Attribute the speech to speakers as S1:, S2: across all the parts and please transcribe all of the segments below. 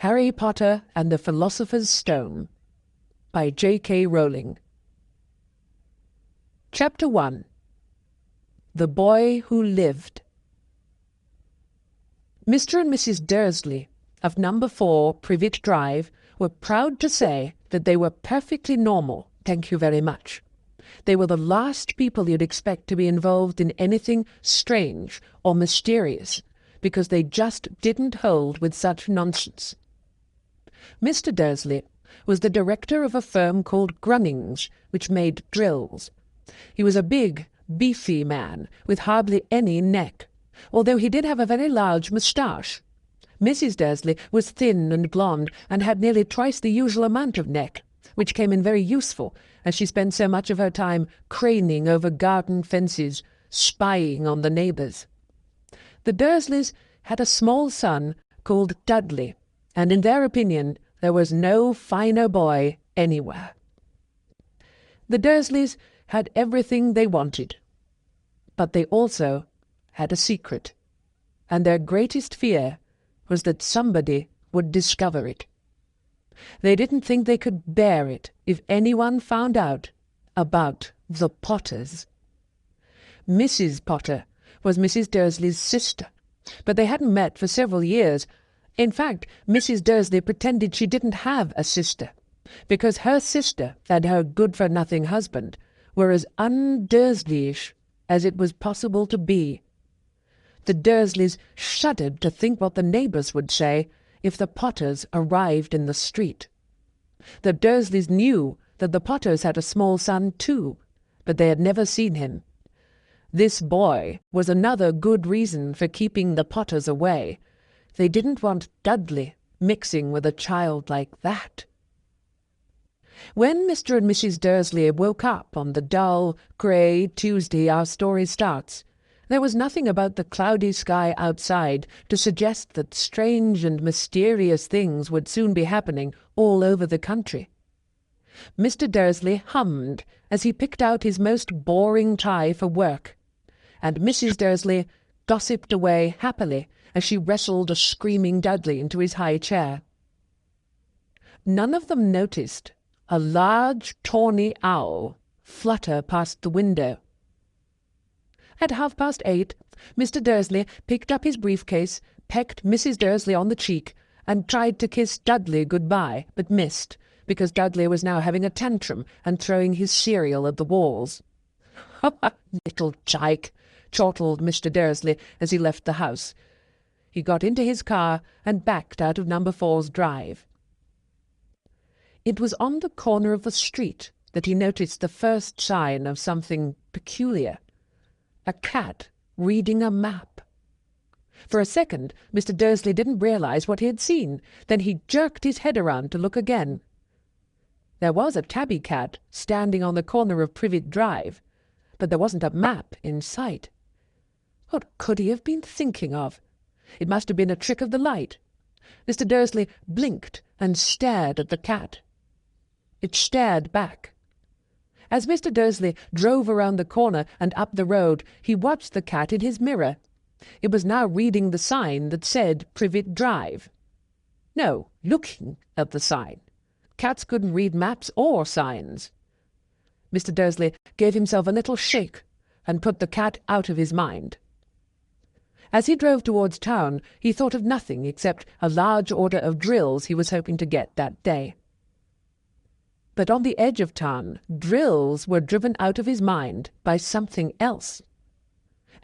S1: Harry Potter and the Philosopher's Stone by J.K. Rowling. Chapter 1. The Boy Who Lived. Mr. and Mrs. Dursley of No. 4 Privet Drive were proud to say that they were perfectly normal, thank you very much. They were the last people you'd expect to be involved in anything strange or mysterious, because they just didn't hold with such nonsense. Mr. Dursley was the director of a firm called Grunnings, which made drills. He was a big, beefy man with hardly any neck, although he did have a very large moustache. Mrs. Dursley was thin and blonde and had nearly twice the usual amount of neck, which came in very useful, as she spent so much of her time craning over garden fences, spying on the neighbours. The Dursleys had a small son called Dudley, and in their opinion there was no finer boy anywhere. The Dursleys had everything they wanted, but they also had a secret, and their greatest fear was that somebody would discover it. They didn't think they could bear it if anyone found out about the Potters. Mrs. Potter was Mrs. Dursley's sister, but they hadn't met for several years. In fact, Mrs. Dursley pretended she didn't have a sister, because her sister and her good-for-nothing husband were as un-Dursleyish as it was possible to be. The Dursleys shuddered to think what the neighbours would say if the Potters arrived in the street. The Dursleys knew that the Potters had a small son too, but they had never seen him. This boy was another good reason for keeping the Potters away. They didn't want Dudley mixing with a child like that. When Mr. and Mrs. Dursley woke up on the dull, grey Tuesday our story starts, there was nothing about the cloudy sky outside to suggest that strange and mysterious things would soon be happening all over the country. Mr. Dursley hummed as he picked out his most boring tie for work, and Mrs. Dursley gossiped away happily as she wrestled a screaming Dudley into his high chair. None of them noticed a large tawny owl flutter past the window. At 8:30, Mr. Dursley picked up his briefcase, pecked Mrs. Dursley on the cheek, and tried to kiss Dudley good-bye, but missed, because Dudley was now having a tantrum and throwing his cereal at the walls. "Little tyke," chortled Mr. Dursley as he left the house. He got into his car and backed out of No. 4's drive. It was on the corner of the street that he noticed the first sign of something peculiar. A cat reading a map. For a second, Mr. Dursley didn't realize what he had seen. Then he jerked his head around to look again. There was a tabby cat standing on the corner of Privet Drive, but there wasn't a map in sight. What could he have been thinking of? It must have been a trick of the light. Mr. Dursley blinked and stared at the cat. It stared back. As Mr. Dursley drove around the corner and up the road, he watched the cat in his mirror. It was now reading the sign that said Privet Drive. No, looking at the sign. Cats couldn't read maps or signs. Mr. Dursley gave himself a little shake and put the cat out of his mind. As he drove towards town, he thought of nothing except a large order of drills he was hoping to get that day. But on the edge of town, drills were driven out of his mind by something else.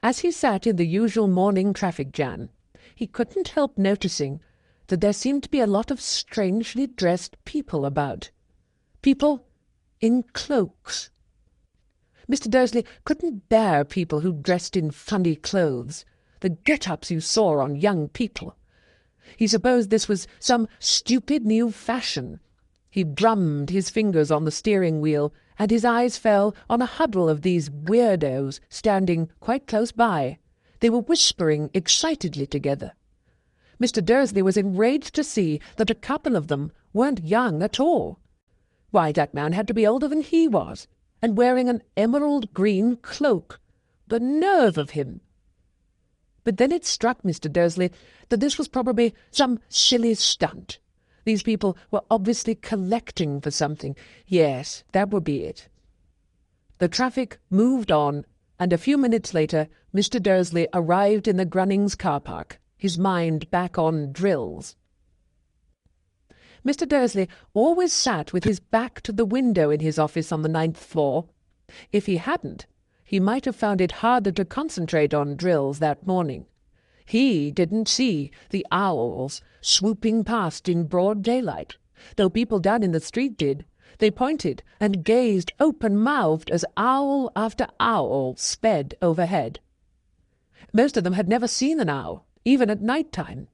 S1: As he sat in the usual morning traffic jam, he couldn't help noticing that there seemed to be a lot of strangely dressed people about. People in cloaks. Mr. Dursley couldn't bear people who dressed in funny clothes, the get-ups you saw on young people. He supposed this was some stupid new fashion. He drummed his fingers on the steering wheel, and his eyes fell on a huddle of these weirdos standing quite close by. They were whispering excitedly together. Mr. Dursley was enraged to see that a couple of them weren't young at all. Why, that man had to be older than he was, and wearing an emerald green cloak. The nerve of him! But then it struck Mr. Dursley that this was probably some silly stunt, These people were obviously collecting for something. Yes, that would be it. The traffic moved on, and a few minutes later Mr. Dursley arrived in the Grunnings car park, his mind back on drills. Mr. Dursley always sat with his back to the window in his office on the 9th floor. If he hadn't, he might have found it harder to concentrate on drills that morning. He didn't see the owls swooping past in broad daylight, though people down in the street did. They pointed and gazed open-mouthed as owl after owl sped overhead. Most of them had never seen an owl, even at night-time.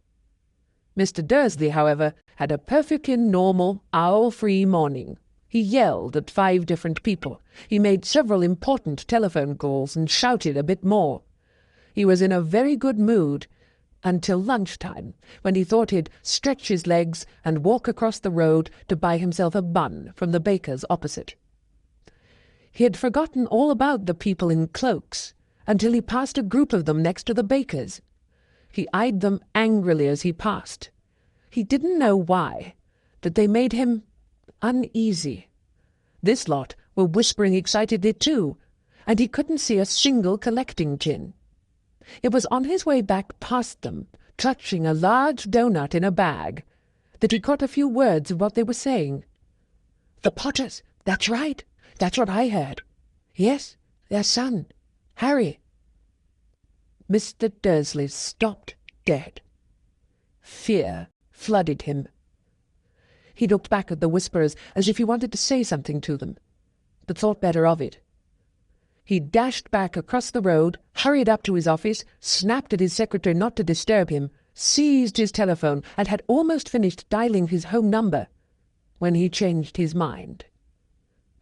S1: Mr. Dursley, however, had a perfectly normal, owl-free morning. He yelled at 5 different people. He made several important telephone calls and shouted a bit more. He was in a very good mood until lunchtime, when he thought he'd stretch his legs and walk across the road to buy himself a bun from the baker's opposite. He had forgotten all about the people in cloaks until he passed a group of them next to the baker's. He eyed them angrily as he passed. He didn't know why, but they made him uneasy. This lot were whispering excitedly too, and he couldn't see a single collecting tin. It was on his way back past them, clutching a large doughnut in a bag, that he caught a few words of what they were saying. "The Potters, that's right, that's what I heard. Yes, their son, Harry." Mr. Dursley stopped dead. Fear flooded him. He looked back at the whisperers as if he wanted to say something to them, but thought better of it. He dashed back across the road, hurried up to his office, snapped at his secretary not to disturb him, seized his telephone, and had almost finished dialing his home number when he changed his mind.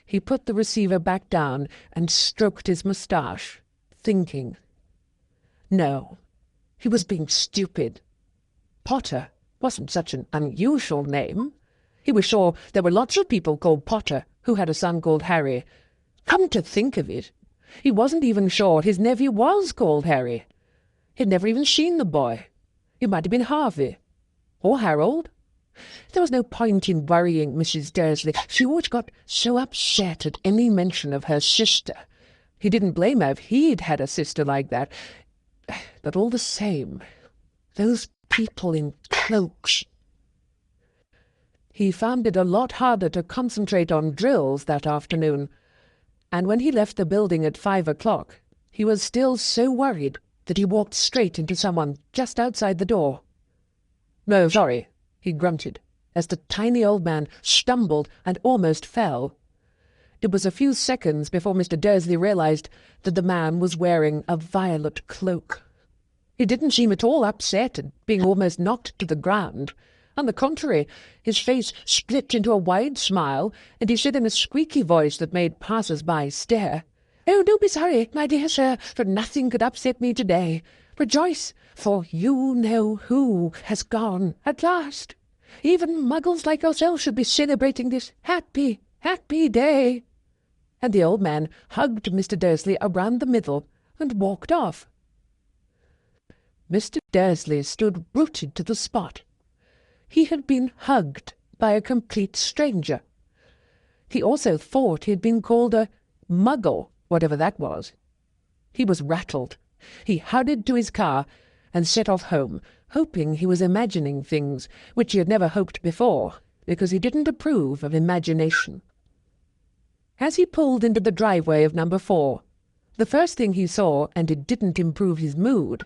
S1: He put the receiver back down and stroked his moustache, thinking. No, he was being stupid. Potter wasn't such an unusual name. He was sure there were lots of people called Potter who had a son called Harry. Come to think of it, he wasn't even sure his nephew was called Harry. He'd never even seen the boy. It might have been Harvey. Or Harold. There was no point in worrying Mrs. Dursley. She always got so upset at any mention of her sister. He didn't blame her if he'd had a sister like that. But all the same, those people in cloaks. He found it a lot harder to concentrate on drills that afternoon, and when he left the building at 5 o'clock, he was still so worried that he walked straight into someone just outside the door. "No, sorry," he grunted, as the tiny old man stumbled and almost fell. It was a few seconds before Mr. Dursley realized that the man was wearing a violet cloak. He didn't seem at all upset at being almost knocked to the ground. On the contrary, his face split into a wide smile, and he said in a squeaky voice that made passers-by stare, "Oh, don't be sorry, my dear sir, for nothing could upset me today. Rejoice, for you know who has gone at last. Even muggles like yourself should be celebrating this happy, happy day." And the old man hugged Mr. Dursley around the middle and walked off. Mr. Dursley stood rooted to the spot. He had been hugged by a complete stranger. He also thought he had been called a muggle, whatever that was. He was rattled. He hurried to his car and set off home, hoping he was imagining things which he had never hoped before, because he didn't approve of imagination. As he pulled into the driveway of number 4, the first thing he saw, and it didn't improve his mood,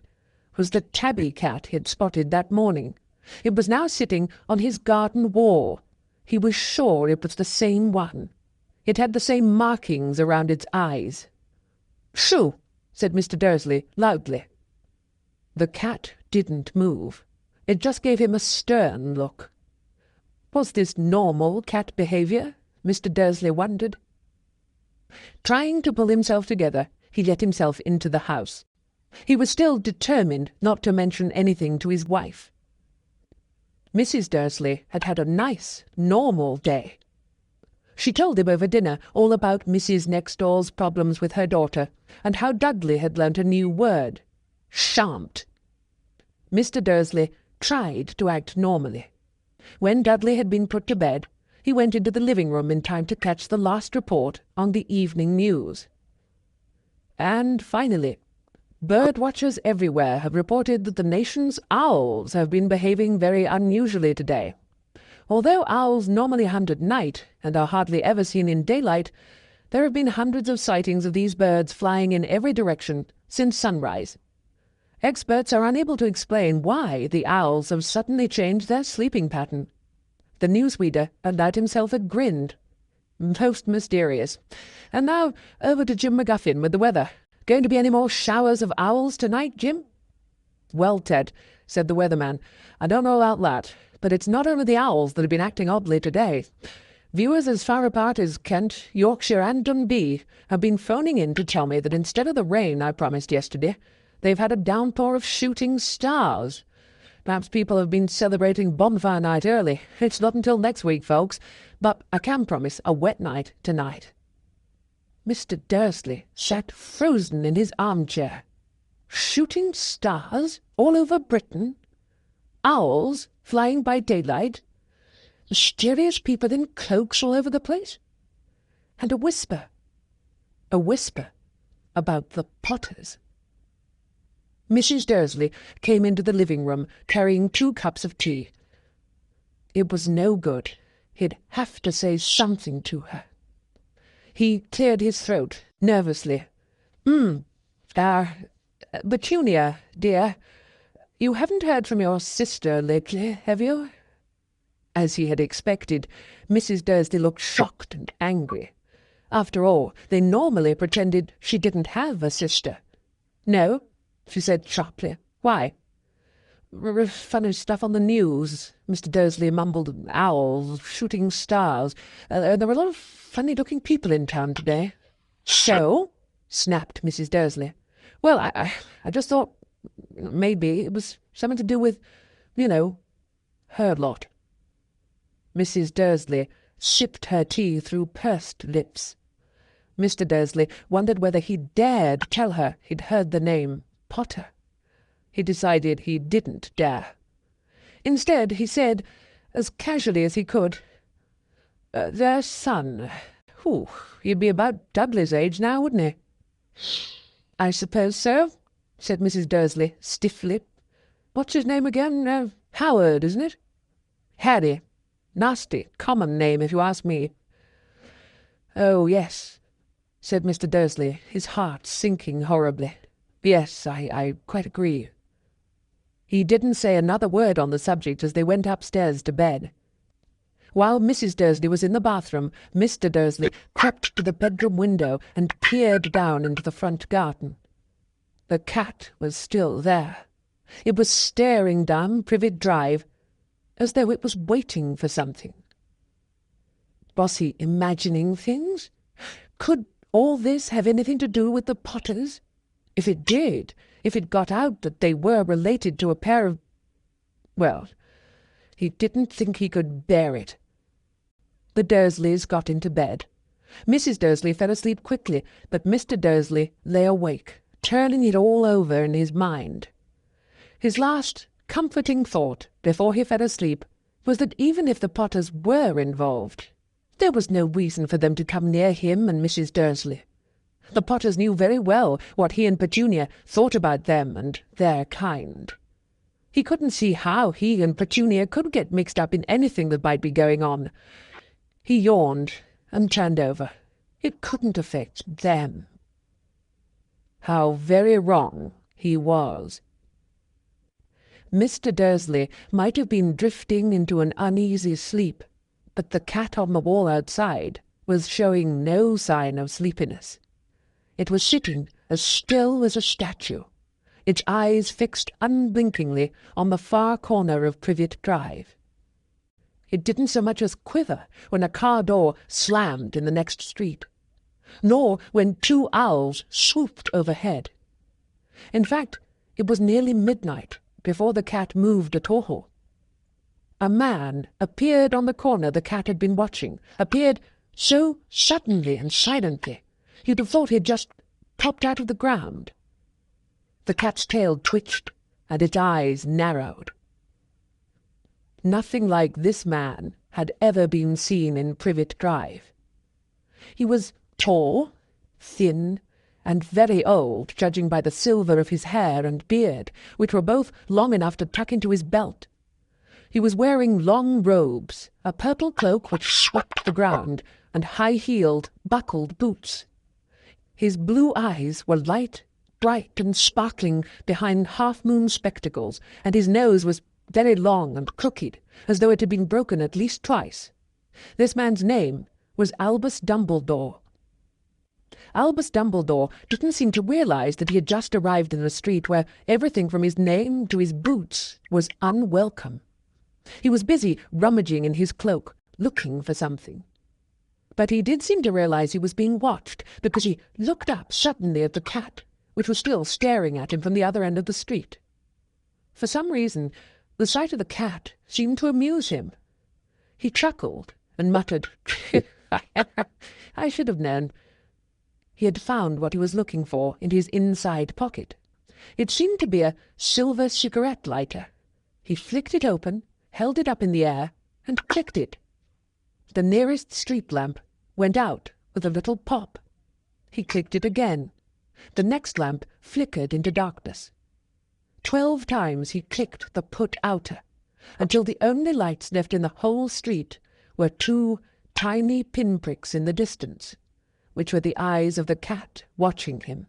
S1: was the tabby cat he had spotted that morning. It was now sitting on his garden wall. He was sure it was the same one. It had the same markings around its eyes. "Shoo!" said Mr. Dursley loudly. The cat didn't move. It just gave him a stern look. Was this normal cat behaviour? Mr. Dursley wondered. Trying to pull himself together, he let himself into the house. He was still determined not to mention anything to his wife. Mrs. Dursley had had a nice, normal day. She told him over dinner all about Mrs. Nextdoor's problems with her daughter, and how Dudley had learnt a new word, shan't. Mr. Dursley tried to act normally. When Dudley had been put to bed, he went into the living room in time to catch the last report on the evening news. And finally, bird watchers everywhere have reported that the nation's owls have been behaving very unusually today. Although owls normally hunt at night and are hardly ever seen in daylight, there have been hundreds of sightings of these birds flying in every direction since sunrise. Experts are unable to explain why the owls have suddenly changed their sleeping pattern. The newsreader allowed himself a grin. Most mysterious. And now over to Jim McGuffin with the weather. Going to be any more showers of owls tonight, Jim? Well, Ted, said the weatherman, I don't know about that, but it's not only the owls that have been acting oddly today. Viewers as far apart as Kent, Yorkshire and Dundee have been phoning in to tell me that instead of the rain I promised yesterday, they've had a downpour of shooting stars. Perhaps people have been celebrating bonfire night early. It's not until next week, folks, but I can promise a wet night tonight. Mr. Dursley sat frozen in his armchair. Shooting stars all over Britain? Owls flying by daylight? Mysterious people in cloaks all over the place? And a whisper about the Potters. Mrs. Dursley came into the living room carrying 2 cups of tea. It was no good. He'd have to say something to her. He cleared his throat nervously. Petunia, dear, you haven't heard from your sister lately, have you? As he had expected, Mrs. Dursley looked shocked and angry. After all, they normally pretended she didn't have a sister. No, she said sharply. Why? Funny stuff on the news, Mr. Dursley mumbled. Owls, shooting stars. There were a lot of funny-looking people in town today. So? Snapped Mrs. Dursley. Well, I just thought maybe it was something to do with, her lot. Mrs. Dursley sipped her tea through pursed lips. Mr. Dursley wondered whether he dared tell her he'd heard the name Potter. He decided he didn't dare. Instead, he said, as casually as he could, their son. He'd be about Dudley's age now, wouldn't he? I suppose so, said Mrs. Dursley stiffly. What's his name again? Howard, isn't it? Harry. Nasty, common name, if you ask me. Oh, yes, said Mr. Dursley, his heart sinking horribly. Yes, I quite agree. He didn't say another word on the subject as they went upstairs to bed. While Mrs. Dursley was in the bathroom, Mr. Dursley crept to the bedroom window and peered down into the front garden. The cat was still there. It was staring down Privet Drive, as though it was waiting for something. Was he imagining things? Could all this have anything to do with the Potters? If it did, if it got out that they were related to a pair of... Well, he didn't think he could bear it. The Dursleys got into bed. Mrs. Dursley fell asleep quickly, but Mr. Dursley lay awake, turning it all over in his mind. His last comforting thought before he fell asleep was that even if the Potters were involved, there was no reason for them to come near him and Mrs. Dursley. The Potters knew very well what he and Petunia thought about them and their kind. He couldn't see how he and Petunia could get mixed up in anything that might be going on. He yawned and turned over. It couldn't affect them. How very wrong he was. Mr. Dursley might have been drifting into an uneasy sleep, but the cat on the wall outside was showing no sign of sleepiness. It was sitting as still as a statue, its eyes fixed unblinkingly on the far corner of Privet Drive. It didn't so much as quiver when a car door slammed in the next street, nor when 2 owls swooped overhead. In fact, it was nearly midnight before the cat moved at all. A man appeared on the corner the cat had been watching, appeared so suddenly and silently, you'd have thought he'd just popped out of the ground. The cat's tail twitched, and its eyes narrowed. Nothing like this man had ever been seen in Privet Drive. He was tall, thin, and very old, judging by the silver of his hair and beard, which were both long enough to tuck into his belt. He was wearing long robes, a purple cloak which swept the ground, and high-heeled, buckled boots. His blue eyes were light, bright, and sparkling behind half-moon spectacles, and his nose was very long and crooked, as though it had been broken at least twice. This man's name was Albus Dumbledore. Albus Dumbledore didn't seem to realize that he had just arrived in a street where everything from his name to his boots was unwelcome. He was busy rummaging in his cloak, looking for something. But he did seem to realize he was being watched, because he looked up suddenly at the cat, which was still staring at him from the other end of the street. For some reason, the sight of the cat seemed to amuse him. He chuckled and muttered, "I should have known." He had found what he was looking for in his inside pocket. It seemed to be a silver cigarette lighter. He flicked it open, held it up in the air, and clicked it. The nearest street lamp went out with a little pop. He clicked it again. The next lamp flickered into darkness. 12 times he clicked the put-outer, until the only lights left in the whole street were 2 tiny pinpricks in the distance, which were the eyes of the cat watching him.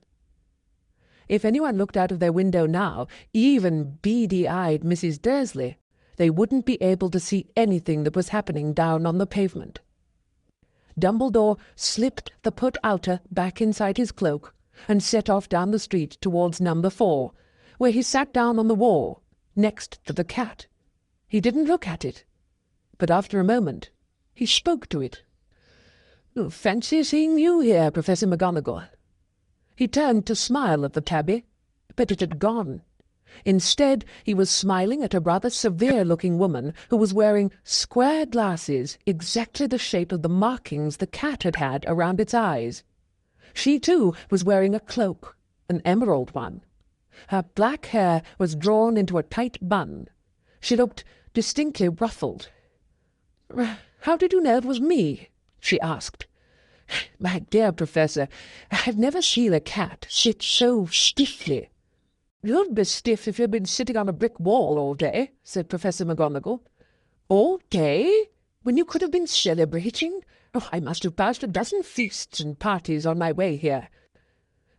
S1: If anyone looked out of their window now, even beady-eyed Mrs. Dursley, they wouldn't be able to see anything that was happening down on the pavement. Dumbledore slipped the put-outer back inside his cloak and set off down the street towards number 4, where he sat down on the wall, next to the cat. He didn't look at it, but after a moment he spoke to it. "Fancy seeing you here, Professor McGonagall." He turned to smile at the tabby, but it had gone. Instead, he was smiling at a rather severe-looking woman who was wearing square glasses exactly the shape of the markings the cat had had around its eyes. She, too, was wearing a cloak, an emerald one. Her black hair was drawn into a tight bun. She looked distinctly ruffled. "How did you know it was me?" she asked. "My dear Professor, I've never seen a cat sit so stiffly." "You'd be stiff if you'd been sitting on a brick wall all day," said Professor McGonagall. "All day? When you could have been celebrating? Oh, I must have passed a dozen feasts and parties on my way here."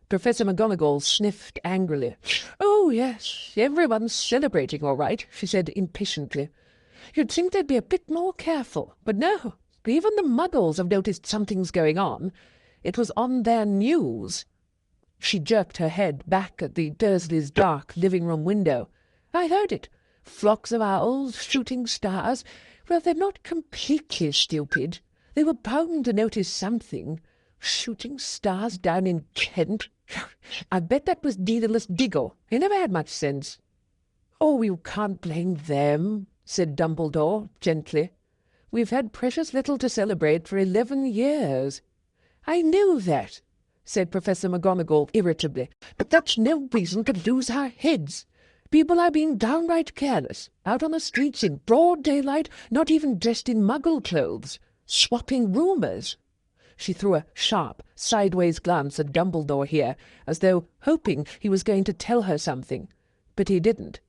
S1: Professor McGonagall sniffed angrily. "Oh, yes, everyone's celebrating all right," she said impatiently. "You'd think they'd be a bit more careful, but no. Even the Muggles have noticed something's going on. It was on their news." She jerked her head back at the Dursleys' dark living-room window. "I heard it. Flocks of owls, shooting stars. Well, they're not completely stupid. They were bound to notice something. Shooting stars down in Kent. I bet that was Daedalus Diggle. He never had much sense." "Oh, you can't blame them," said Dumbledore gently. "We've had precious little to celebrate for 11 years. "I knew that," said Professor McGonagall irritably, "but that's no reason to lose our heads. People are being downright careless, out on the streets in broad daylight, not even dressed in Muggle clothes, swapping rumours." She threw a sharp, sideways glance at Dumbledore here, as though hoping he was going to tell her something, but he didn't.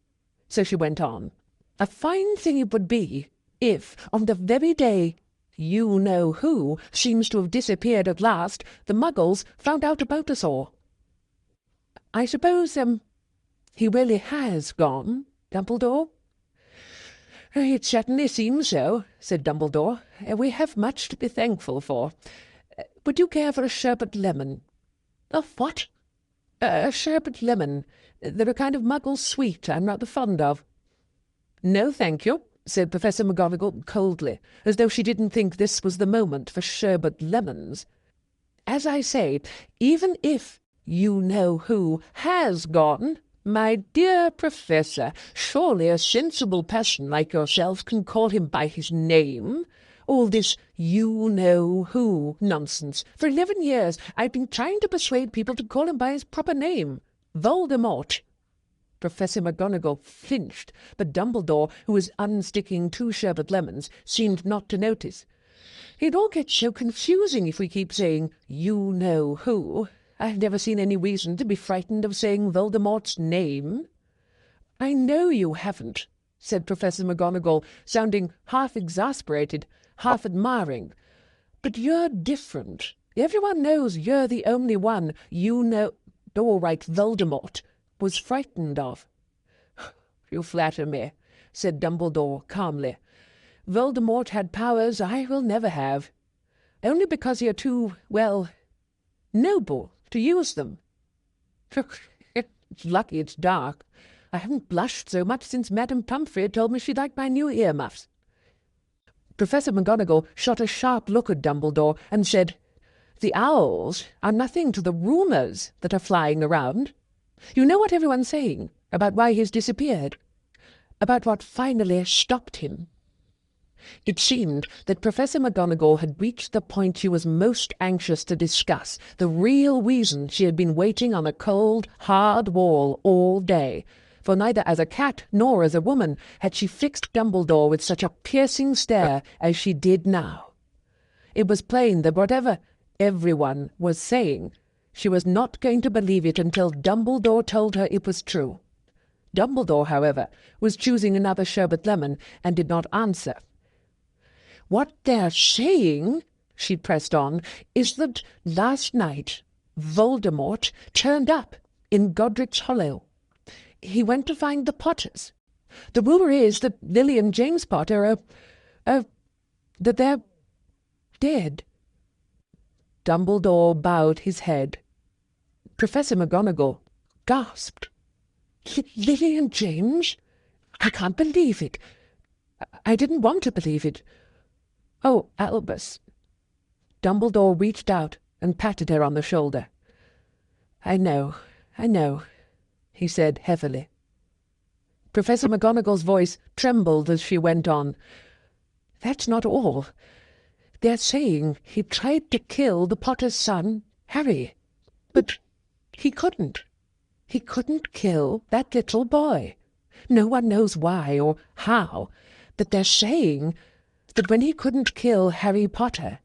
S1: So she went on. "A fine thing it would be if, on the very day you-know-who seems to have disappeared at last, the Muggles found out about us all." "I suppose, he really has gone, Dumbledore?" "It certainly seems so," said Dumbledore. "We have much to be thankful for. Would you care for a sherbet lemon?" "A what?" "A sherbet lemon. They're a kind of Muggle sweet I'm rather fond of." "No, thank you," said Professor McGonagall coldly, as though she didn't think this was the moment for sherbet lemons. "As I say, even if you-know-who has gone, my dear Professor, surely a sensible person like yourself can call him by his name. All this you-know-who nonsense. For 11 years I've been trying to persuade people to call him by his proper name, Voldemort." Professor McGonagall flinched, but Dumbledore, who was unsticking 2 sherbet lemons, seemed not to notice. "It all gets so confusing if we keep saying, 'you know who.' I've never seen any reason to be frightened of saying Voldemort's name." "I know you haven't," said Professor McGonagall, sounding half exasperated, half admiring. "But you're different. Everyone knows you're the only one all right, Voldemort was frightened of." "You flatter me," said Dumbledore calmly. "Voldemort had powers I will never have, only because you're too, well, noble to use them." "It's lucky it's dark. I haven't blushed so much since Madame Pomfrey told me she liked my new earmuffs." Professor McGonagall shot a sharp look at Dumbledore and said, "The owls are nothing to the rumours that are flying around. You know what everyone's saying about why he's disappeared, about what finally stopped him." It seemed that Professor McGonagall had reached the point she was most anxious to discuss, the real reason she had been waiting on a cold, hard wall all day, for neither as a cat nor as a woman had she fixed Dumbledore with such a piercing stare as she did now. It was plain that whatever everyone was saying, she was not going to believe it until Dumbledore told her it was true. Dumbledore, however, was choosing another sherbet lemon and did not answer. "What they're saying," she pressed on, "is that last night Voldemort turned up in Godric's Hollow. He went to find the Potters. The rumour is that Lily and James Potter that they're dead." Dumbledore bowed his head. Professor McGonagall gasped. "Lily and James? I can't believe it. I didn't want to believe it. Oh, Albus." Dumbledore reached out and patted her on the shoulder. I know, he said heavily. Professor McGonagall's voice trembled as she went on. "That's not all. They're saying he tried to kill the Potter's son, Harry. But he couldn't. He couldn't kill that little boy. No one knows why or how, but they're saying that when he couldn't kill Harry Potter,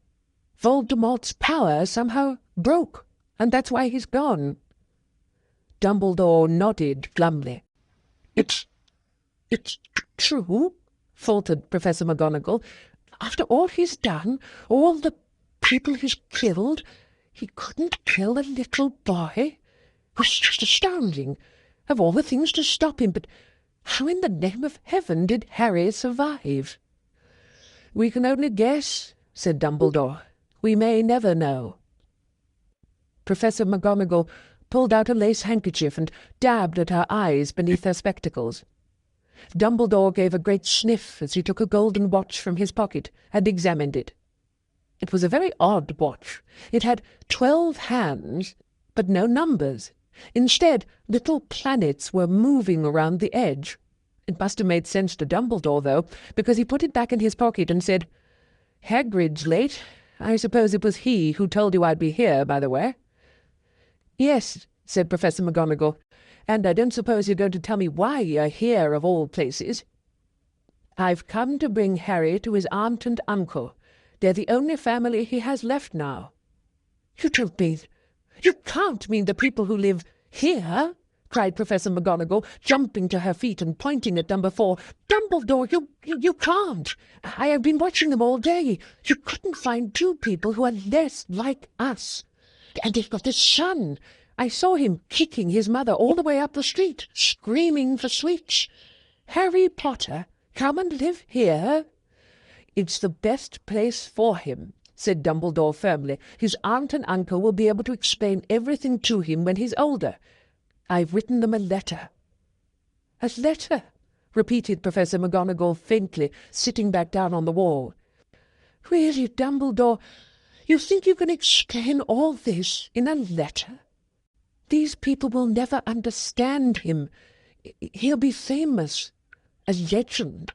S1: Voldemort's power somehow broke, and that's why he's gone." Dumbledore nodded glumly. It's true," faltered Professor McGonagall. "After all he's done, all the people he's killed, he couldn't kill a little boy? It's just astounding. Of all the things to stop him, but how in the name of heaven did Harry survive?" "We can only guess," said Dumbledore. "We may never know." Professor McGonagall pulled out a lace handkerchief and dabbed at her eyes beneath her spectacles. Dumbledore gave a great sniff as he took a golden watch from his pocket and examined it. It was a very odd watch. It had 12 hands, but no numbers. Instead, little planets were moving around the edge. It must have made sense to Dumbledore, though, because he put it back in his pocket and said, "Hagrid's late. I suppose it was he who told you I'd be here, by the way." "Yes," said Professor McGonagall, "and I don't suppose you're going to tell me why you're here, of all places." "I've come to bring Harry to his aunt and uncle. They're the only family he has left now." "You don't mean... You can't mean the people who live here?" cried Professor McGonagall, jumping to her feet and pointing at number 4. "Dumbledore, you can't. I have been watching them all day. You couldn't find 2 people who are less like us. And they've got this son. I saw him kicking his mother all the way up the street, screaming for sweets. Harry Potter, come and live here?" "It's the best place for him," said Dumbledore firmly. "His aunt and uncle will be able to explain everything to him when he's older. I've written them a letter." "A letter?" repeated Professor McGonagall faintly, sitting back down on the wall. "Really, Dumbledore, you think you can explain all this in a letter? These people will never understand him. He'll be famous, a legend.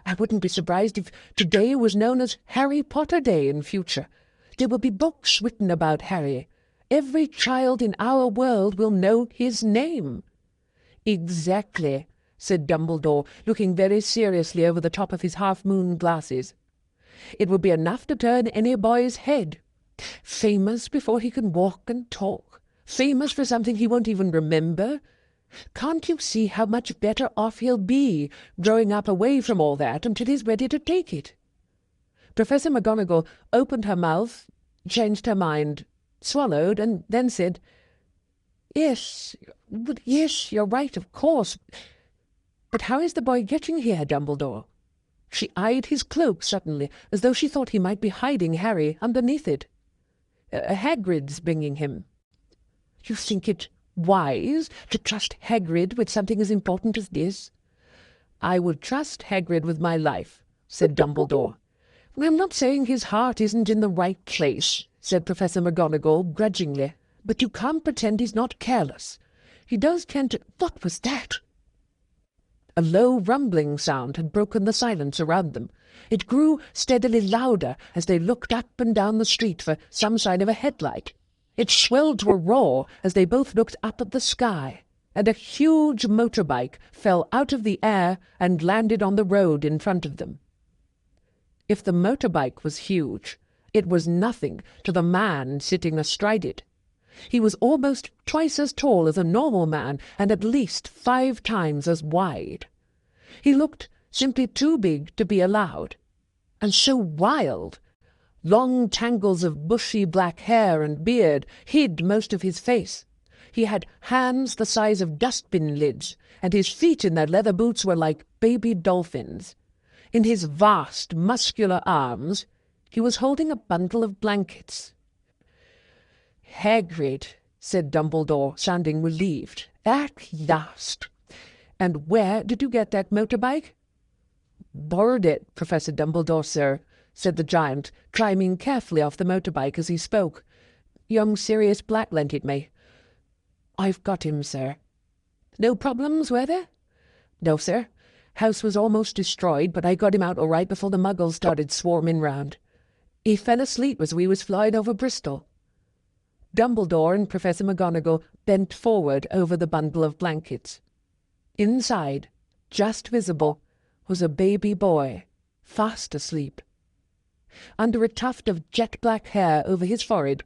S1: I wouldn't be surprised if today was known as Harry Potter Day in future. There will be books written about Harry. Every child in our world will know his name. "Exactly," said Dumbledore, looking very seriously over the top of his half-moon glasses. "It would be enough to turn any boy's head. Famous before he can walk and talk. Famous for something he won't even remember. Can't you see how much better off he'll be growing up away from all that until he's ready to take it?" Professor McGonagall opened her mouth, changed her mind, swallowed, and then said, "Yes, you're right, of course. But how is the boy getting here, Dumbledore?" She eyed his cloak suddenly, as though she thought he might be hiding Harry underneath it. "Hagrid's bringing him." "You think it wise to trust Hagrid with something as important as this?" "I would trust Hagrid with my life," said Dumbledore. "I'm not saying his heart isn't in the right place," said Professor McGonagall grudgingly, "but you can't pretend he's not careless. He does tend to— What was that?" A low rumbling sound had broken the silence around them. It grew steadily louder as they looked up and down the street for some sign of a headlight. It swelled to a roar as they both looked up at the sky, and a huge motorbike fell out of the air and landed on the road in front of them. If the motorbike was huge, it was nothing to the man sitting astride it. He was almost twice as tall as a normal man and at least 5 times as wide. He looked simply too big to be allowed, and so wild. Long tangles of bushy black hair and beard hid most of his face. He had hands the size of dustbin lids, and his feet in their leather boots were like baby dolphins. In his vast, muscular arms he was holding a bundle of blankets. "Hagrid," said Dumbledore, sounding relieved. "At last. And where did you get that motorbike?" "Borrowed it, Professor Dumbledore, sir," said the giant, climbing carefully off the motorbike as he spoke. "Young Sirius Black lent it me." "I've got him, sir." "No problems, were there?" "No, sir. House was almost destroyed, but I got him out all right before the muggles started swarming round. He fell asleep as we was flying over Bristol." Dumbledore and Professor McGonagall bent forward over the bundle of blankets. Inside, just visible, was a baby boy, fast asleep. Under a tuft of jet-black hair over his forehead,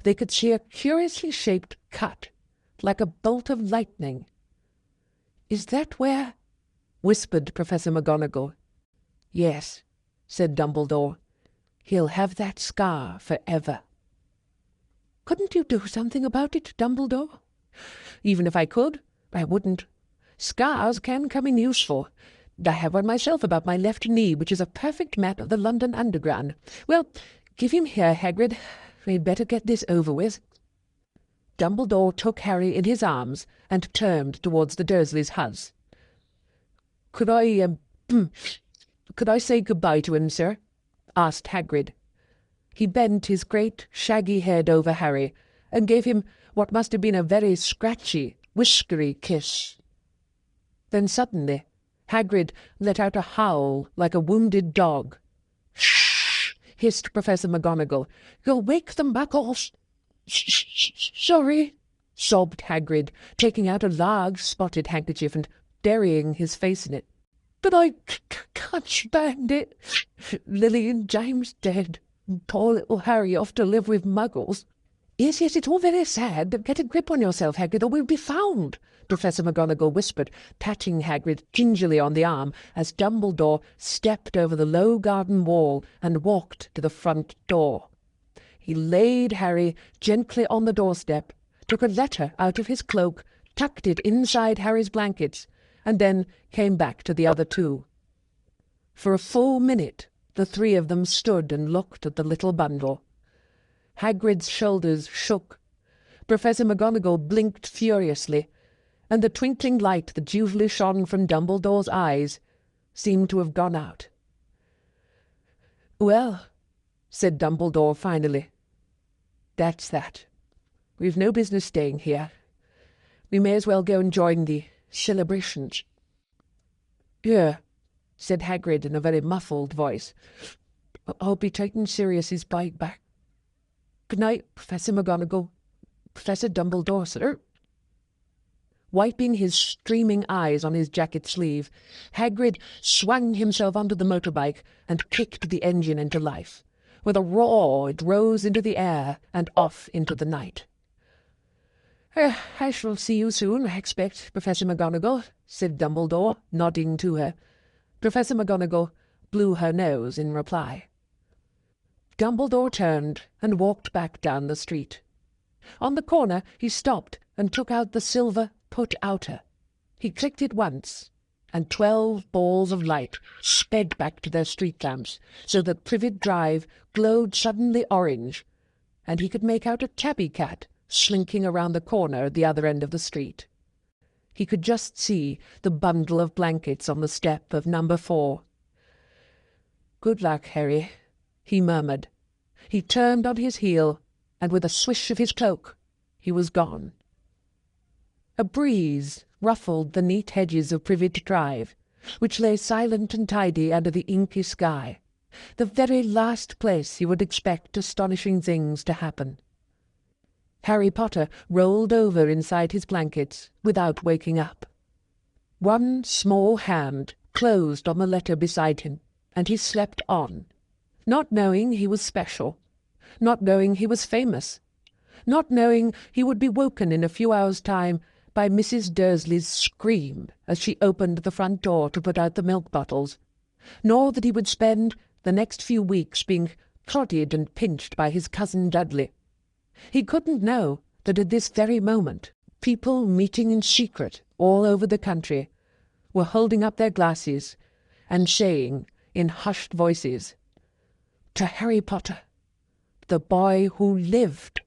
S1: they could see a curiously shaped cut, like a bolt of lightning. "Is that where—" whispered Professor McGonagall. "Yes," said Dumbledore. "He'll have that scar forever." "Couldn't you do something about it, Dumbledore?" "Even if I could, I wouldn't. Scars can come in useful. I have one myself about my left knee, which is a perfect map of the London Underground. Well, give him here, Hagrid. We'd better get this over with." Dumbledore took Harry in his arms and turned towards the Dursleys' house. Could I say good-bye to him, sir?" asked Hagrid. He bent his great shaggy head over Harry and gave him what must have been a very scratchy, whiskery kiss. Then suddenly Hagrid let out a howl like a wounded dog. "Shh!" hissed Professor McGonagall. "You'll wake them back all— Sorry," sobbed Hagrid, taking out a large spotted handkerchief and burying his face in it. "But I can't stand it. Lily and James dead. Poor little Harry off to live with muggles." Yes, it's all very sad. Get a grip on yourself, Hagrid, or we'll be found," Professor McGonagall whispered, patting Hagrid gingerly on the arm as Dumbledore stepped over the low garden wall and walked to the front door. He laid Harry gently on the doorstep, took a letter out of his cloak, tucked it inside Harry's blankets, and then came back to the other two. For a full minute the 3 of them stood and looked at the little bundle. Hagrid's shoulders shook. Professor McGonagall blinked furiously, and the twinkling light that usually shone from Dumbledore's eyes seemed to have gone out. "Well," said Dumbledore finally, "that's that. We've no business staying here. We may as well go and join the celebrations." "Here," said Hagrid in a very muffled voice. "I'll be taking Sirius's bike back. Good night, Professor McGonagall. Professor Dumbledore, sir." Wiping his streaming eyes on his jacket sleeve, Hagrid swung himself onto the motorbike and kicked the engine into life. With a roar, it rose into the air and off into the night. I shall see you soon, I expect, Professor McGonagall," said Dumbledore, nodding to her. Professor McGonagall blew her nose in reply. Dumbledore turned and walked back down the street. On the corner he stopped and took out the silver put-outer. He clicked it once, and 12 balls of light sped back to their street lamps, so that Privet Drive glowed suddenly orange, and he could make out a tabby cat slinking around the corner at the other end of the street. He could just see the bundle of blankets on the step of number 4. "Good luck, Harry," he murmured. He turned on his heel, and with a swish of his cloak, he was gone. A breeze ruffled the neat hedges of Privet Drive, which lay silent and tidy under the inky sky, the very last place you would expect astonishing things to happen. Harry Potter rolled over inside his blankets without waking up. One small hand closed on the letter beside him, and he slept on, not knowing he was special, not knowing he was famous, not knowing he would be woken in a few hours' time by Mrs. Dursley's scream as she opened the front door to put out the milk bottles, nor that he would spend the next few weeks being prodded and pinched by his cousin Dudley. He couldn't know that at this very moment people meeting in secret all over the country were holding up their glasses and saying in hushed voices, "To Harry Potter, the boy who lived."